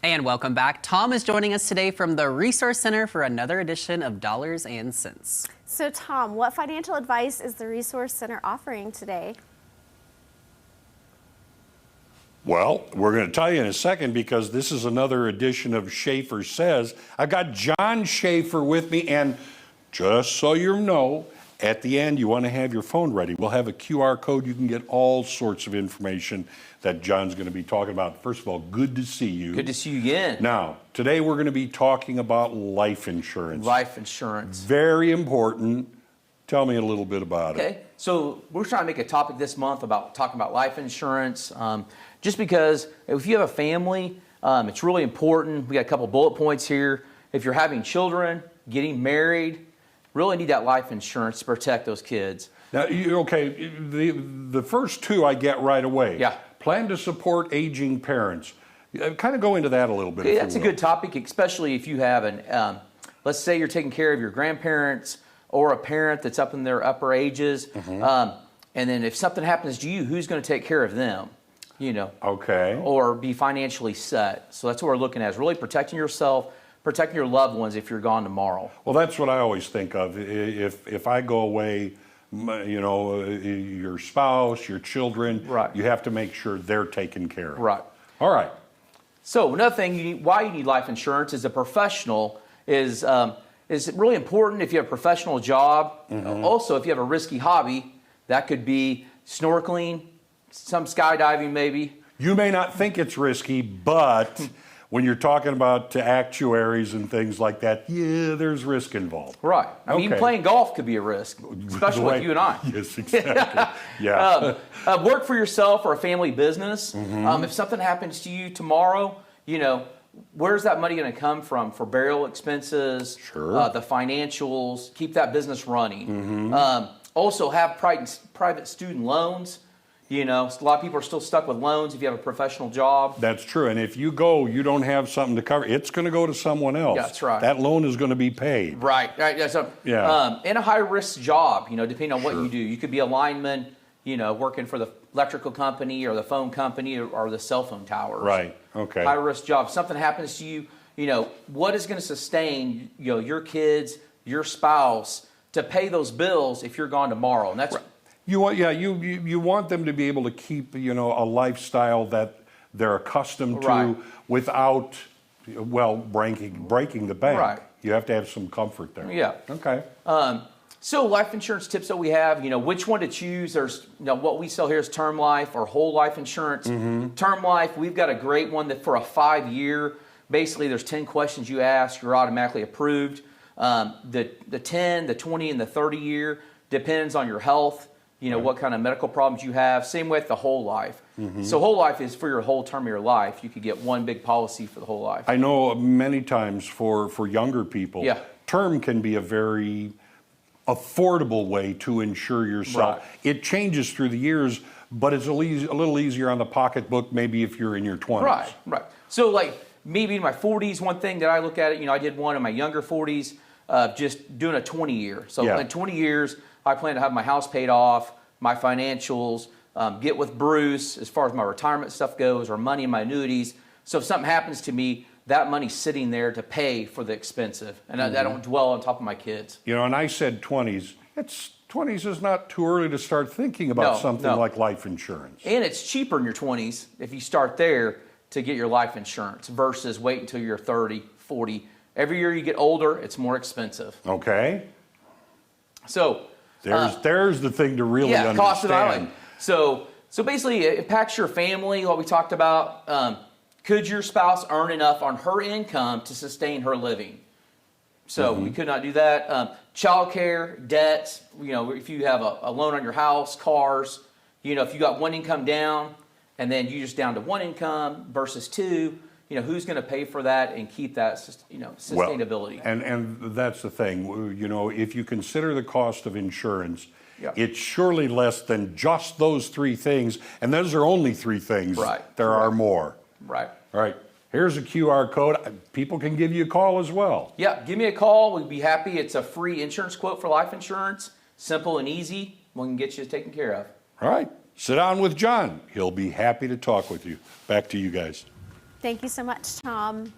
And welcome back. Tom is joining us today from the Resource Center for another edition of Dollars and Cents. So Tom, what financial advice is the Resource Center offering today? Well, we're going to tell you in a second because this is another edition of Schaefer Says. I've got John Schaefer with me, and just so you know, at the end, you want to have your phone ready. We'll have a QR code. You can get all sorts of information that John's going to be talking about. First of all, good to see you. Good to see you again. Now, today we're going to be talking about life insurance. Life insurance. Very important. Tell me a little bit about it. Okay, so we're trying to make a topic this month about talking about life insurance. Just because if you have a family, it's really important. We got a couple bullet points here. If you're having children, getting married, really need that life insurance to protect those kids. Now, okay, the first two I get right away. Yeah. Plan to support aging parents. Kind of go into that a little bit. Okay, that's a good topic, especially if you have an, let's say you're taking care of your grandparents or a parent that's up in their upper ages. Mm-hmm. And then if something happens to you, who's going to take care of them? You know. Okay. Or be financially set. So that's what we're looking at, is really protecting yourself, protecting your loved ones if you're gone tomorrow. Well, that's what I always think of. If I go away, you know, your spouse, your children, right, you have to make sure they're taken care of. Right. All right. So another thing, why you need life insurance as a professional is really important if you have a professional job. Mm-hmm. Also, if you have a risky hobby, that could be snorkeling, some skydiving maybe. You may not think it's risky, but when you're talking about actuaries and things like that, yeah, there's risk involved. Right. I mean, even playing golf could be a risk, especially with you and I. Yes, exactly. Yeah. Work for yourself or a family business. Mm-hmm. If something happens to you tomorrow, you know, where's that money going to come from for burial expenses, sure, the financials, keep that business running. Mm-hmm. Also have private student loans. You know, a lot of people are still stuck with loans if you have a professional job. That's true. And if you don't have something to cover, it's going to go to someone else. That's right. That loan is going to be paid. Right. Yeah, so, in a high-risk job, you know, depending on what you do. You could be a lineman, you know, working for the electrical company or the phone company or the cell phone towers. Right. Okay. High-risk job. If something happens to you, you know, what is going to sustain, you know, your kids, your spouse to pay those bills if you're gone tomorrow? And that's... Right. You want them to be able to keep, you know, a lifestyle that they're accustomed to, right, without, well, breaking the bank. Right. You have to have some comfort there. Yeah. Okay. So life insurance tips that we have, you know, which one to choose. There's, you know, what we sell here is term life or whole life insurance. Mm-hmm. Term life, we've got a great one that for a 5-year, basically there's 10 questions you ask, you're automatically approved. The 10, the 20, and the 30 year depends on your health. You know, what kind of medical problems you have. Same with the whole life. Mm-hmm. So whole life is for your whole term of your life. You could get one big policy for the whole life. I know many times for younger people, yeah, term can be a very affordable way to insure yourself. Right. It changes through the years, but it's a little easier on the pocketbook maybe if you're in your 20s. Right, right. So like maybe in my 40s, one thing that I look at it, you know, I did one in my younger 40s, just doing a 20-year. So in 20 years, I plan to have my house paid off, my financials, get with Bruce as far as my retirement stuff goes, or money in my annuities. So if something happens to me, that money's sitting there to pay for the expensive, and I don't dwell on top of my kids. You know, and I said 20s. 20s is not too early to start thinking about something like life insurance. And it's cheaper in your 20s if you start there to get your life insurance versus wait until you're 30, 40. Every year you get older, it's more expensive. Okay. So... There's the thing to really understand. Cost of living. So basically, it impacts your family, what we talked about. Could your spouse earn enough on her income to sustain her living? So we could not do that. Child care, debts, you know, if you have a loan on your house, cars, you know, if you got one income down and then you just down to one income versus two, you know, who's going to pay for that and keep that, you know, sustainability? Well, and that's the thing. You know, if you consider the cost of insurance, it's surely less than just those three things. And those are only three things. Right. There are more. Right. All right. Here's a QR code. People can give you a call as well. Yeah, give me a call. We'd be happy. It's a free insurance quote for life insurance. Simple and easy. We can get you taken care of. All right. Sit down with John. He'll be happy to talk with you. Back to you guys. Thank you so much, Tom.